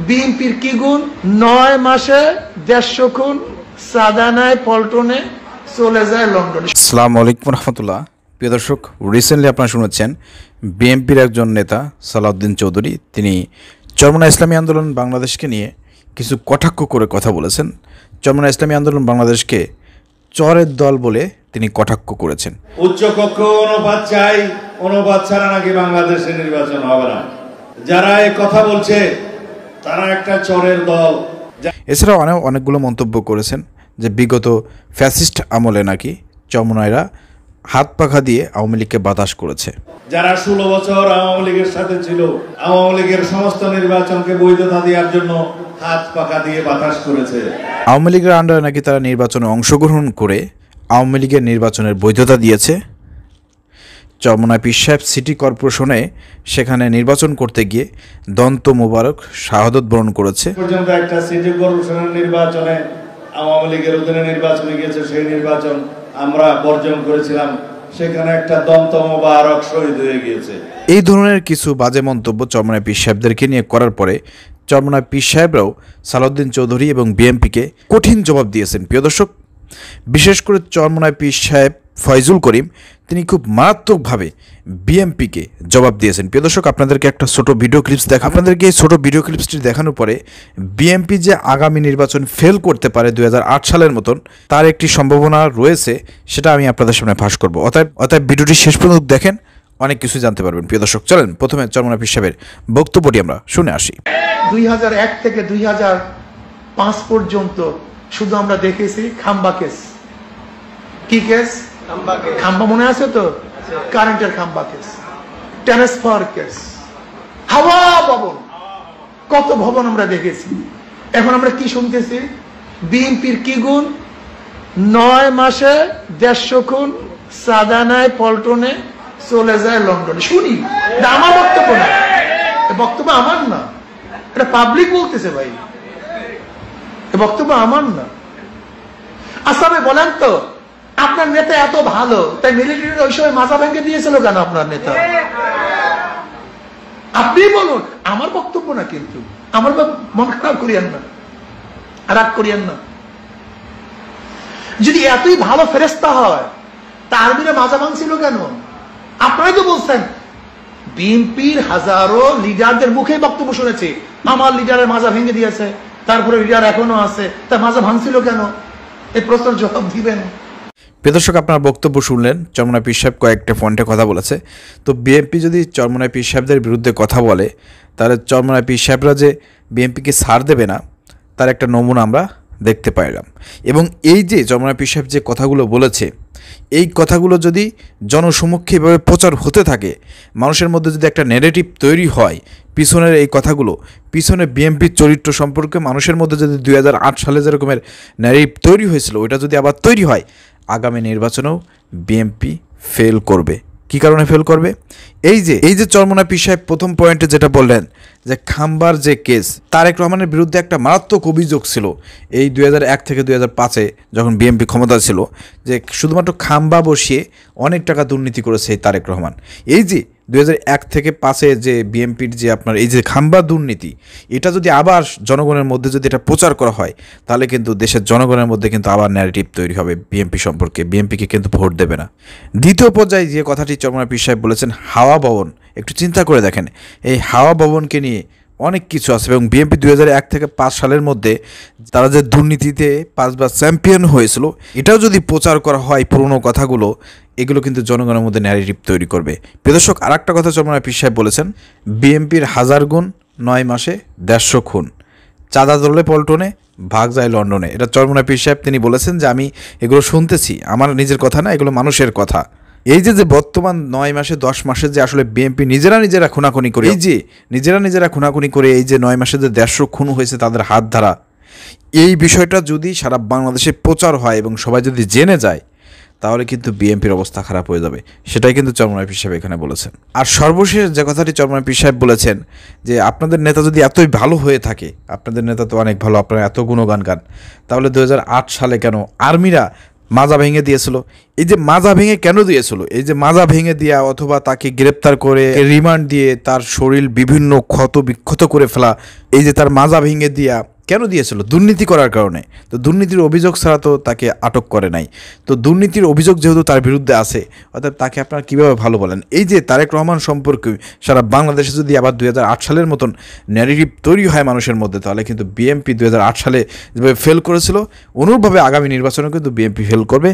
বিএনপির কি গুণ? ৯ মাসে ১৫০ খুন, সাদা নেয় পল্টনে, চলে যায় লন্ডনে। আসসালামু আলাইকুম রহমতুল্লাহ। প্রিয় দর্শক, রিসেন্টলি আপনারা শুনেছেন বিএনপির একজন নেতা সালাউদ্দিন চৌধুরী তিনি চরমোনাই ইসলামী আন্দোলন বাংলাদেশকে নিয়ে কিছু কটাক্ষ করে কথা বলেছেন। চরমোনাই ইসলামী আন্দোলন বাংলাদেশকে চরের দল বলে তিনি কটাক্ষ করেছেন। উচ্চকক্ষ অনুপাত চাই, অনুপাত ছাড়া নাকি বাংলাদেশে নির্বাচন হবে না। যারা এই কথা বলছে তারা একটা চরের দল। এছাড়াও অনেকগুলো মন্তব্য করেছেন যে বিগত ফ্যাসিস্ট আমলে নাকি চরমোনাইরা হাত পাখা দিয়ে আওয়ামী লীগকে বাতাস করেছে। যারা 16 বছর আওয়ামী লীগের সাথে ছিল, আওয়ামী লীগের সমস্ত নির্বাচনকে বৈধতা দেওয়ার জন্য হাত পাখা দিয়ে বাতাস করেছে। আওয়ামী লীগের আন্ডারে নাকি তারা নির্বাচনে অংশগ্রহণ করে আওয়ামী লীগের নির্বাচনের বৈধতা দিয়েছে। চরমোনাই পীর সাহেব সিটি কর্পোরেশনে সেখানে নির্বাচন করতে গিয়ে দন্ত মোবারক শাহাদত বরণ করেছে। পর্যন্ত একটা সিটি কর্পোরেশনের নির্বাচনে আওয়ামী লীগের অধীনে নির্বাচনে গিয়েছে, সেই নির্বাচন আমরা বর্জন করেছিলাম, সেখানে একটা দন্ত মোবারক শহীদ হয়ে গিয়েছে। এই ধরনের কিছু বাজে মন্তব্য চরমোনাই পীর সাহেবদেরকে নিয়ে করার পরে চরমোনাই পীর সাহেবরাও সালাউদ্দিন চৌধুরী এবং বিএনপিকে কঠিন জবাব দিয়েছেন। প্রিয় দর্শক, বিশেষ করে চরমোনাই পীর সাহেব ফয়জুল করিম তিনি খুব মারাত্মকভাবে বিএনপিকে জবাব দিয়েছেন। প্রিয় দর্শক, আপনাদেরকে একটা ছোট ভিডিও ক্লিপস আপনাদেরকে এই ছোট ভিডিও ক্লিপসটি দেখানোর পরে বিএনপি যে আগামী নির্বাচন ফেল করতে পারে 2008 সালের মতন তার একটি সম্ভাবনা রয়েছে, সেটা আমি আপনাদের সামনে ফাঁস করবো। অতএব ভিডিওটি শেষ পর্যন্ত দেখেন, অনেক কিছু জানতে পারবেন। প্রিয় দর্শক, চলেন প্রথমে চরমোনাই পীর সাহেবের বক্তব্যটি আমরা শুনে আসি। 2001 থেকে 2005 পর্যন্ত শুধু আমরা দেখেছি খাম্বা কেস। কি কেস? খাম্বা মনে আছে তো? কারেন্টের খাম্বা কেস, ট্রান্সফার কেস, হাওয়া ভবন, কত ভবন আমরা দেখেছি। এখন আমরা কি শুনতেছি? বিএনপির কি গুণ? ৯ মাসে ১৫০ খুন, সাদা নেয় পল্টনে, চলে যায় লন্ডনে। শুনি, এটা আমার বক্তব্য না, বক্তব্য আমার না, এটা পাবলিক বলতেছে ভাই, বক্তব্য আমার না। আচ্ছা ভাই বলেন তো, আপনার নেতা এত ভালো, তাই মিলিটারির ওই সময় মাজা ভেঙে দিয়েছিল কেন আপনার নেতা? আপনি বলুন, আমার বক্তব্য না, কিন্তু আমার মন খারাপ করিয়েন না, রাগ করিয়েন না। যদি এতই ভালো ফেরেস্তা হয় তা আর্মিরা মাজা ভাঙছিল কেন? আপনারাই তো বলছেন। বিএনপির হাজারো লিডারদের মুখে বক্তব্য শুনেছি, আমার লিডারের মাজা ভেঙে দিয়েছে, তারপরে লিডার এখনো আছে, তা মাজা ভাঙছিল কেন? এই প্রশ্নের জবাব দিবেন। প্রিয় দর্শক, আপনার বক্তব্য শুনলেন। চরমোনাই পীর সাহেব কয়েকটা পয়েন্টে কথা বলেছে। তো বিএনপি যদি চরমোনাই পীর সাহেবদের বিরুদ্ধে কথা বলে, তাহলে চরমোনাই পীর সাহেবরা যে বিএনপিকে ছাড় দেবে না তার একটা নমুনা আমরা দেখতে পাইলাম। এবং এই যে চরমোনাই পীর সাহেব যে কথাগুলো বলেছে, এই কথাগুলো যদি জনসমক্ষে এভাবে প্রচার হতে থাকে, মানুষের মধ্যে যদি একটা নেগেটিভ তৈরি হয় পিছনের এই কথাগুলো, পিছনে বিএনপির চরিত্র সম্পর্কে মানুষের মধ্যে যদি 2008 সালে যেরকমের নেগেটিভ তৈরি হয়েছিল ওইটা যদি আবার তৈরি হয়, আগামী নির্বাচনেও বিএনপি ফেল করবে। কি কারণে ফেল করবে? এই যে চরমোনাই পীর সাহেব প্রথম পয়েন্টে যেটা বললেন যে খাম্বার যে কেস, তারেক রহমানের বিরুদ্ধে একটা মারাত্মক অভিযোগ ছিল এই 2001 থেকে 2005-এ যখন বিএনপি ক্ষমতা ছিল, যে শুধুমাত্র খাম্বা বসিয়ে অনেক টাকা দুর্নীতি করেছে এই তারেক রহমান। এই যে 2001 থেকে 2005-এ যে বিএনপির যে আপনার এই যে খাম্বা দুর্নীতি, এটা যদি আবার জনগণের মধ্যে যদি এটা প্রচার করা হয়, তাহলে কিন্তু দেশের জনগণের মধ্যে কিন্তু আবার ন্যারেটিভ তৈরি হবে বিএনপি সম্পর্কে, বিএনপিকে কিন্তু ভোট দেবে না। দ্বিতীয় পর্যায়ে যে কথাটি চরমোনাই পীর সাহেব বলেছেন হাওয়া ভবন, একটু চিন্তা করে দেখেন, এই হাওয়া ভবনকে নিয়ে অনেক কিছু আছে। এবং বিএনপি 2001 থেকে 5 সালের মধ্যে তারা যে দুর্নীতিতে 5বার চ্যাম্পিয়ন হয়েছিল, এটাও যদি প্রচার করা হয় পুরনো কথাগুলো, এগুলো কিন্তু জনগণের মধ্যে ন্যারেটিভ তৈরি করবে। প্রিয় দর্শক, আর একটা কথা চরমোনাই পীর সাহেব বলেছেন, বিএনপির 1000 গুণ, 9 মাসে 150 খুন, চাঁদা দলে পল্টনে, ভাগ যায় লন্ডনে। এটা চরমোনাই পীর সাহেব তিনি বলেছেন যে আমি এগুলো শুনতেছি, আমার নিজের কথা না, এগুলো মানুষের কথা। এই যে বর্তমান 9 মাসে 10 মাসে যে আসলে বিএনপি নিজেরা খুনাখুনি করে, এই যে নিজেরা খুনাখুনি করে এই যে 9 মাসে যে 150 খুন হয়েছে তাদের হাত ধরা, এই বিষয়টা যদি সারা বাংলাদেশে প্রচার হয় এবং সবাই যদি জেনে যায়, তাহলে কিন্তু বিএনপির অবস্থা খারাপ হয়ে যাবে। সেটাই কিন্তু চরমোনাই পীর সাহেব এখানে বলেছেন। আর সর্বশেষ যে কথাটি চরমোনাই পীর সাহেব বলেছেন, যে আপনাদের নেতা যদি এতই ভালো হয়ে থাকে, আপনাদের নেতা তো অনেক ভালো, আপনারা এত গুণগান গান, তাহলে 2008 সালে কেন আর্মিরা মাজা ভেঙে দিয়েছিল। এই যে মাজা ভেঙে কেন দিয়েছিল, এই যে মাজা ভেঙে দেওয়া অথবা তাকে গ্রেপ্তার করে রিমান্ড দিয়ে তার শরীর বিভিন্ন ক্ষত বিক্ষত করে ফেলা, এই যে তার মাজা ভেঙে দেওয়া কেন দিয়েছিল? দুর্নীতি করার কারণে। তো দুর্নীতির অভিযোগ ছাড়া তো তাকে আটক করে নাই। তো দুর্নীতির অভিযোগ যেহেতু তার বিরুদ্ধে আছে, অর্থাৎ তাকে আপনারা কীভাবে ভালো বলেন? এই যে তারেক রহমান সম্পর্কে সারা বাংলাদেশে যদি আবার 2008 সালের মতন ন্যারেটিভ তৈরি হয় মানুষের মধ্যে, তাহলে কিন্তু বিএনপি 2008 সালে যেভাবে ফেল করেছিল, অনুরূপভাবে আগামী নির্বাচনে কিন্তু বিএনপি ফেল করবে,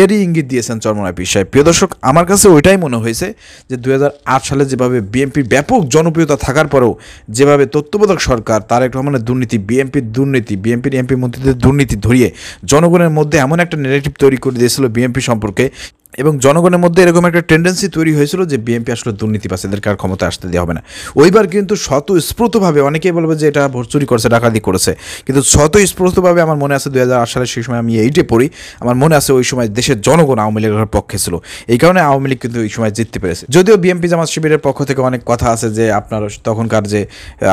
এরই ইঙ্গিত দিয়েছেন চরমোনাই পীর সাহেব। প্রিয় দর্শক, আমার কাছে ওইটাই মনে হয়েছে যে 2008 সালে যেভাবে বিএনপির ব্যাপক জনপ্রিয়তা থাকার পরেও যেভাবে তত্ত্বাবধায়ক সরকার তারেক রহমানের দুর্নীতি, বিএনপির এমপি মন্ত্রীদের দুর্নীতি ধরিয়ে জনগণের মধ্যে এমন একটা ন্যারেটিভ তৈরি করে দিয়েছিল বিএনপি সম্পর্কে, এবং জনগণের মধ্যে এরকম একটা টেন্ডেন্সি তৈরি হয়েছিল যে বিএনপি আসলে দুর্নীতিবাজ, এদেরকে আর ক্ষমতা আসতে দেওয়া হবে না। ওইবার কিন্তু স্বতঃস্ফূর্তভাবে, অনেকেই বলবে যে এটা ভোট চুরি করেছে, ডাকাতি করেছে, কিন্তু স্বতঃস্ফূর্তভাবে আমার মনে আছে 2008 সালে সেই সময় আমি এইটে পড়ি, আমার মনে আছে ওই সময় দেশের জনগণ আওয়ামী লীগের পক্ষে ছিল, এই কারণে আওয়ামী লীগ কিন্তু ওই সময় জিততে পেরেছে। যদিও বিএনপি জামাত শিবিরের পক্ষ থেকে অনেক কথা আছে যে আপনার তখনকার যে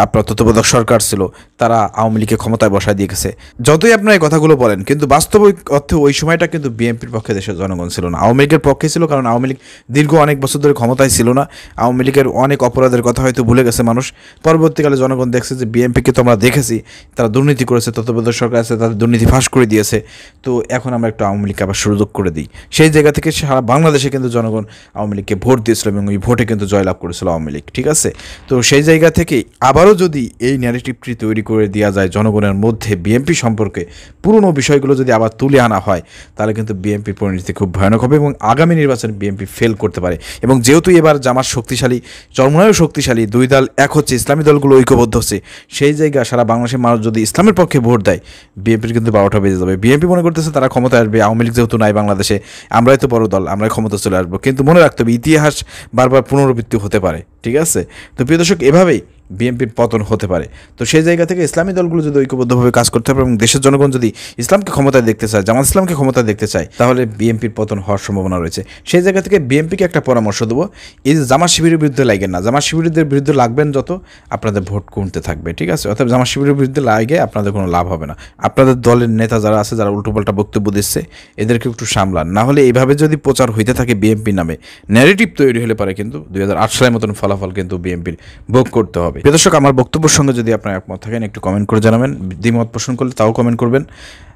আপনার তত্ত্বাবধায়ক সরকার ছিল তারা আওয়ামী লীগকে ক্ষমতায় বসায় দিয়ে গেছে। যতই আপনার এই কথাগুলো বলেন, কিন্তু বাস্তবিক অর্থে ওই সময়টা কিন্তু বিএনপির পক্ষে দেশের জনগণ ছিল না, আওয়ামী লীগের পক্ষে ছিল। কারণ আওয়ামী লীগ দীর্ঘ অনেক বছর ধরে ক্ষমতায় ছিল না, আওয়ামী লীগের অনেক অপরাধের কথা হয়তো ভুলে গেছে মানুষ। পরবর্তীকালে জনগণ দেখছে যে বিএনপিকে তো আমরা দেখেছি তারা দুর্নীতি করেছে, তত্ত্বাবধায়ক সরকার আছে তাদের দুর্নীতি ফাঁস করে দিয়েছে, তো এখন আমরা একটু আওয়ামী লীগকে আবার সুযোগ করে দিই। সেই জায়গা থেকে সারা বাংলাদেশে কিন্তু জনগণ আওয়ামী লীগকে ভোট দিয়েছিল এবং ওই ভোটে কিন্তু জয়লাভ করেছিল আওয়ামী লীগ, ঠিক আছে? তো সেই জায়গা থেকেই আবারও যদি এই ন্যারেটিভটি তৈরি করে দেওয়া যায় জনগণের মধ্যে বিএনপি সম্পর্কে, পুরনো বিষয়গুলো যদি আবার তুলে আনা হয়, তাহলে কিন্তু বিএনপির পরিণতি খুব ভয়ানক হবে এবং আগামী নির্বাচনে বিএনপি ফেল করতে পারে। এবং যেহেতু এবার জামাত শক্তিশালী, চরমোনাইও শক্তিশালী, দুই দল এক হচ্ছে, ইসলামী দলগুলো ঐক্যবদ্ধ হচ্ছে, সেই জায়গায় সারা বাংলাদেশের মানুষ যদি ইসলামের পক্ষে ভোট দেয়, বিএনপির কিন্তু 12টা বেজে যাবে। বিএনপি মনে করতেছে তারা ক্ষমতায় আসবে, আওয়ামী লীগ যেহেতু নাই বাংলাদেশে, আমরাই তো বড় দল, আমরাই ক্ষমতা চলে আসবো। কিন্তু মনে রাখতে হবে ইতিহাস বারবার পুনরাবৃত্তি হতে পারে, ঠিক আছে? তো প্রিয় দর্শক, এভাবেই বিএনপির পতন হতে পারে। তো সেই জায়গা থেকে ইসলামী দলগুলো যদি ঐক্যবদ্ধভাবে কাজ করতে হবে এবং দেশের জনগণ যদি ইসলামকে ক্ষমতায় দেখতে চায়, জামাত ইসলামকে ক্ষমতায় দেখতে চায়, তাহলে বিএনপির পতন হওয়ার সম্ভাবনা রয়েছে। সেই জায়গা থেকে বিএনপিকে একটা পরামর্শ দেবো, এই যে জামাত শিবিরের বিরুদ্ধে লাগেন না, জামাত শিবিরদের বিরুদ্ধে লাগবেন যত আপনাদের ভোট কমতে থাকবে, ঠিক আছে? অর্থাৎ জামাত শিবিরের বিরুদ্ধে লাগে আপনাদের কোনো লাভ হবে না। আপনাদের দলের নেতা যারা আছে, যারা উল্টোপাল্টা বক্তব্য দিচ্ছে, এদেরকে একটু সামলান, না হলে এইভাবে যদি প্রচার হইতে থাকে বিএনপি নামে, ন্যারেটিভ তৈরি হলে পারে কিন্তু 2008 সালের মতন ফলাফল কিন্তু বিএনপির ভোগ করতে হবে। প্রিয় দর্শক, আমার বক্তব্যের সঙ্গে যদি আপনার একমত থাকেন একটু কমেন্ট করে জানাবেন, দ্বিমত পোষণ করলে তাও কমেন্ট করবেন,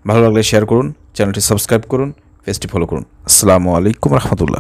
ভালো লাগলে শেয়ার করুন, চ্যানেলটি সাবস্ক্রাইব করুন, পেজটি ফলো করুন। আসসালামু আলাইকুম রহমতুল্লাহ।